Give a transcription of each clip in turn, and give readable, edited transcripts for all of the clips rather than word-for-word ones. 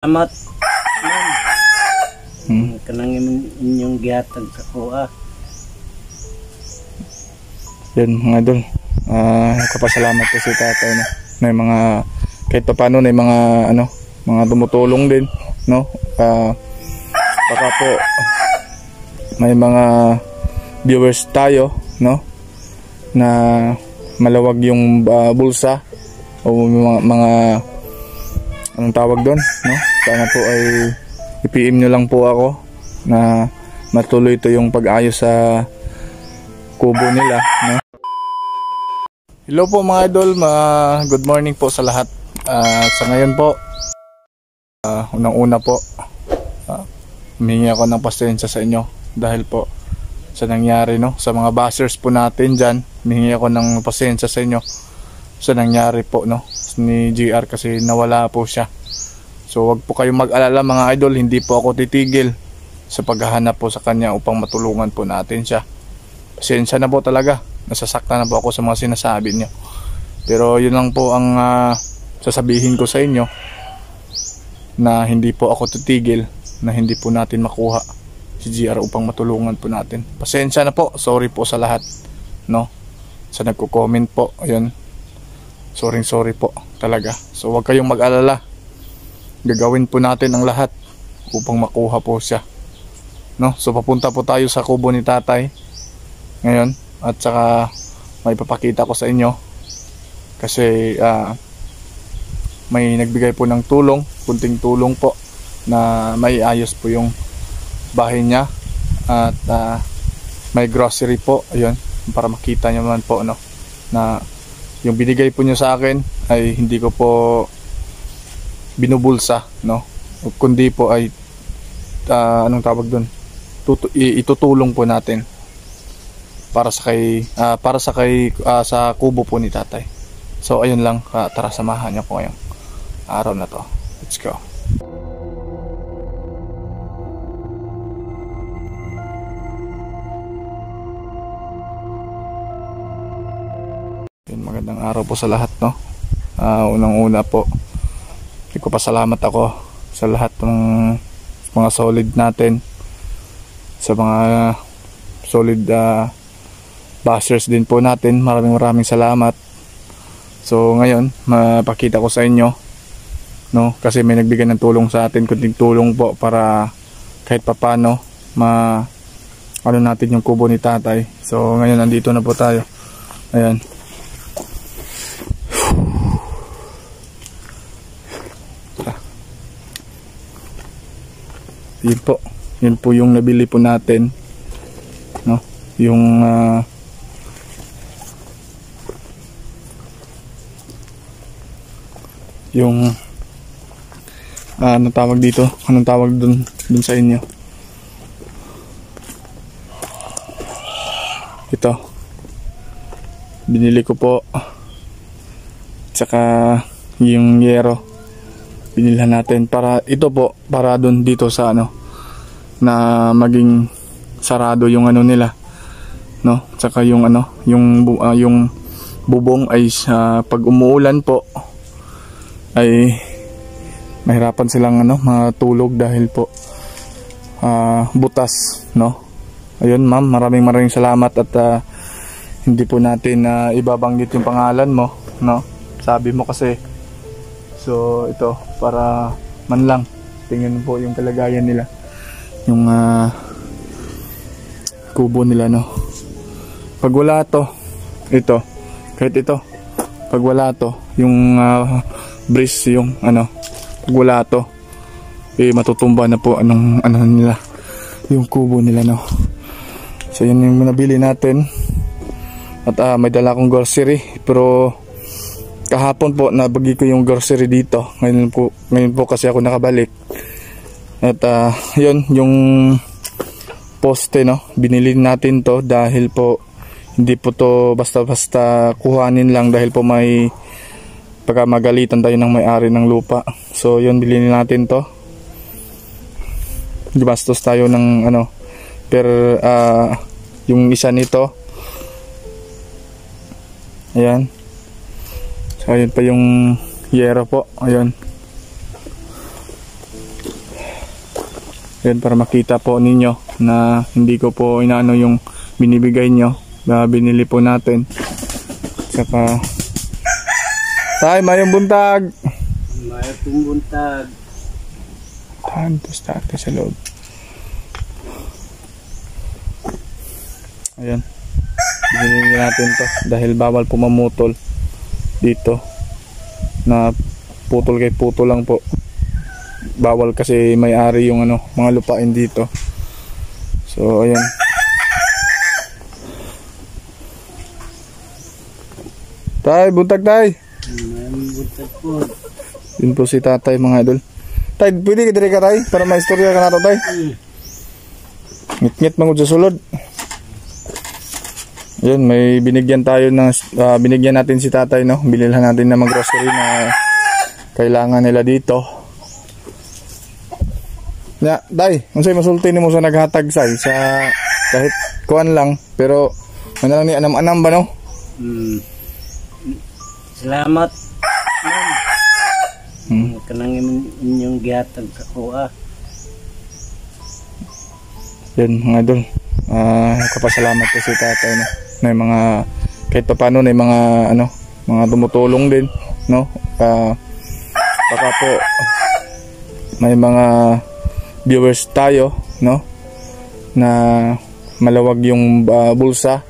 Amat kanang inyong gihatag sa kuha. Yan mga idol, kapasalamat po si tatay, no? May mga kahit pa paano may mga mga tumutulong din, no? Baka po may mga viewers tayo, no, na malawag yung bulsa o mga anong tawag doon, no? Sana po ay i-PM nyo lang po ako na matuloy ito yung pag-ayos sa kubo nila, no? Hello po mga idol, good morning po sa lahat. Sa ngayon po, unang-una po, humingi ako ng pasensya sa inyo dahil po sa nangyari, no, sa mga bashers po natin dyan. Humingi ako ng pasensya sa inyo sa nangyari po, no, ni GR kasi nawala po siya. So wag po kayong mag-alala mga idol, hindi po ako titigil sa paghahanap po sa kanya upang matulungan po natin siya. Pasensya na po talaga, nasasaktan na po ako sa mga sinasabi niyo. Pero yun lang po ang sasabihin ko sa inyo, na hindi po ako titigil na hindi po natin makuha si GR upang matulungan po natin. Pasensya na po, sorry po sa lahat, no, sa nagko-comment po. Ayun, sorry po talaga. So wag kayong mag-alala, gagawin po natin ang lahat upang makuha po siya, no. So papunta po tayo sa kubo ni tatay ngayon, at saka may papakita ko sa inyo kasi may nagbigay po ng tulong, kunting tulong po, na may ayos po yung bahay niya at may grocery po. Ayun, para makita nyo naman po, no, na yung binigay po nyo sa akin ay hindi ko po binubulsa, no, kundi po ay anong tawag doon, itutulong po natin para sa kubo po ni tatay. So ayun lang, tara samahan niyo po ngayong araw na to. Let's go. Magandang araw po sa lahat, no. Unang-una po, nagpapasalamat ako sa lahat ng mga solid natin, sa mga solid bashers din po natin. Maraming salamat. So ngayon, mapakita ko sa inyo, no, kasi may nagbigay ng tulong sa atin, kunting tulong po para kahit papano natin yung kubo ni tatay. So ngayon nandito na po tayo. Ayan. Yun po yung nabili po natin, no, yung anong tawag dito, anong tawag dun sa inyo, ito binili ko po, tsaka yung yero binilhan natin para ito po, para dun dito sa na maging sarado yung nila, no, tsaka yung yung bubong ay pag umuulan po ay mahirapan silang matulog dahil po butas, no. Ayun ma'am, maraming salamat, at hindi po natin ibabanggit yung pangalan mo, no, sabi mo kasi. So ito, para man lang tingnan po yung kalagayan nila, yung kubo nila, no. Pag wala to, ito, kahit ito, pag wala to, yung breeze, yung pag wala to, matutumba na po nila, yung kubo nila, no. So yan yung nabili natin, at may dala akong grocery, pero kahapon po nabagi ko yung grocery dito. Ngayon po kasi ako nakabalik. At yun, yung poste, no, binili natin to dahil po hindi po to basta-basta kuhanin lang, dahil po may pagkamagalitan tayo ng may-ari ng lupa. So yun, bilhin natin to. Gumastos tayo ng yung isa nito, ayan. So ayun pa yung yero po, ayun. Yan, para makita po ninyo na hindi ko po inaano yung binibigay nyo na binili po natin. Saka tay, mayong buntag. Mayong buntag. Tantos tate sa loob. Ayan, binili natin to dahil bawal po mamutol dito, na putol kay putol lang po. Bawal kasi may-ari yung ano, mga lupain dito. So ayan. Tay, buntag tay. Mayroong buntag po. Yun po si tatay mga idol. Tay, pwede ka dire ka tay para maistorya ka na to tay. Ngit-ngit mangod sa sulod. Yun, may binigyan tayo ng binigyan natin si tatay, no. Bililhan natin ng mga grocery na kailangan nila dito. Ya, tay, unsay masulti nimo sa naghatag say sa kahit kuan lang, pero ano lang ni anam-anam ba no? Salamat. Kanang inyong gihatag sa kuha. Yan mga idol. Kapasalamat po si tatay, no. May mga kahit pa paano na mga ano, mga tumutulong din, no. Baka po may mga viewers tayo, no, na malawag yung bulsa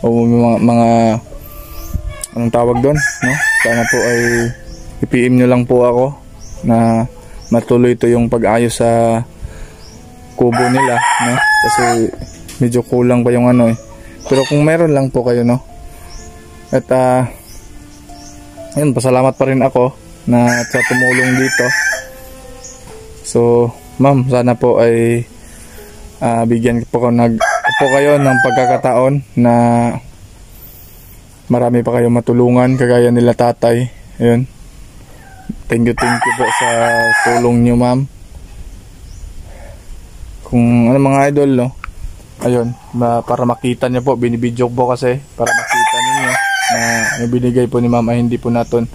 o mga anong tawag doon, no. Sana po ay i-PM nyo lang po ako na matuloy ito yung pag-ayos sa kubo nila, no, kasi medyo kulang pa yung ano eh. Pero kung meron lang po kayo, no, at ayun, pasalamat pa rin ako na sa tumulong dito. So ma'am, sana po ay bigyan po kayo ng pagkakataon na marami pa kayong matulungan kagaya nila tatay. Ayun. Thank you po sa tulong niyo, ma'am. Kung ano mga idol, no. Ayun, para makita niyo po, binibidyo po kasi para makita niyo na yung binigay po ni ma'am ay hindi po natin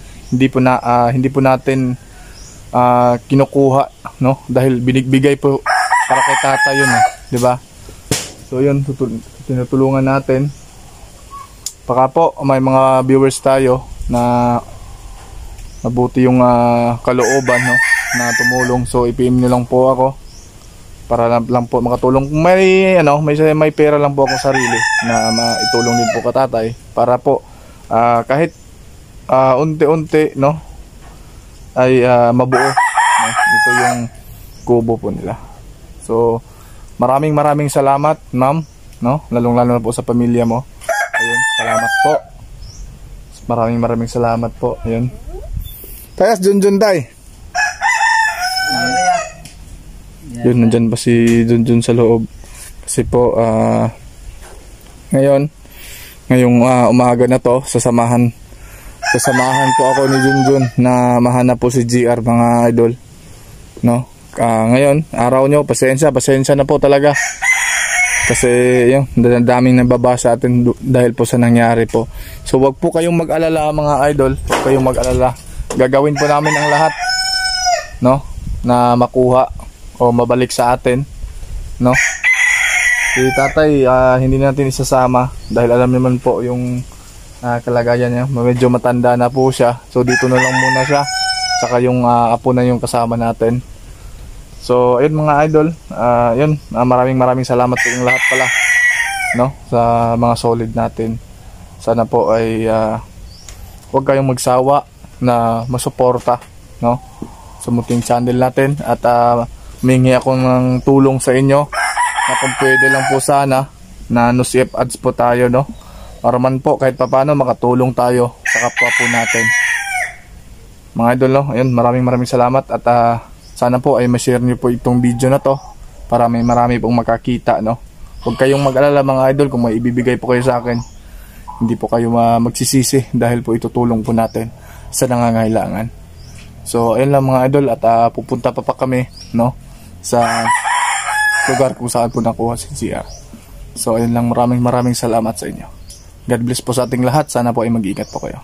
kinukuha, no, dahil binigbigay po para kay tatay yun, di ba? So yun, tinutulungan natin. Baka po may mga viewers tayo na mabuti yung kalooban, no, na tumulong. So i-PM nyo lang po ako para lang po makatulong. Kung may ano, may pera lang po akong sarili na maitulong din po ka tatay para po kahit unti-unti, no, ay mabuo, no? Ito yung kubo po nila. So maraming salamat, ma'am, no, lalong-lalo na po sa pamilya mo. Ayun, salamat po. Maraming salamat po. Ayun. Tayas Junjun tay. Yun, nandyan pa si Junjun sa loob. Kasi po ngayong umaga na to, sasamahan po ako ni Junjun na mahanap po si GR, mga idol, no. Ngayon, araw nyo, pasensya na po talaga. Kasi yung daming nababa sa atin dahil po sa nangyari po. So wag po kayong mag-alala mga idol, wag kayong mag-alala. Gagawin po namin ang lahat, no, na makuha o mabalik sa atin, no. Si tatay hindi natin isasama dahil alam naman po yung kalagayan niya. Medyo matanda na po siya. So dito na lang muna siya. Saka yung apo na yung kasama natin. So ayun mga idol, yun, maraming salamat po yung lahat pala, no, sa mga solid natin. Sana po ay huwag kayong magsawa na masuporta, no, sa munting channel natin. At humingi ako ng tulong sa inyo na kung pwede lang po sana na no-CF ads po tayo, no, para man po kahit papano makatulong tayo sa kapwa po natin, mga idol, no. Ayun, maraming salamat. At sana po ay ma-share nyo po itong video na to para may marami pong makakita, no. Huwag kayong mag-alala mga idol, kung may ibibigay po kayo sa akin, hindi po kayo magsisisi dahil po itutulong po natin sa nangangailangan. So ayun lang mga idol, at pupunta pa kami, no, sa lugar kung saan po nakuha si GR. So ayun lang, maraming salamat sa inyo. God bless po sa ating lahat. Sana po ay mag-iingat po kayo.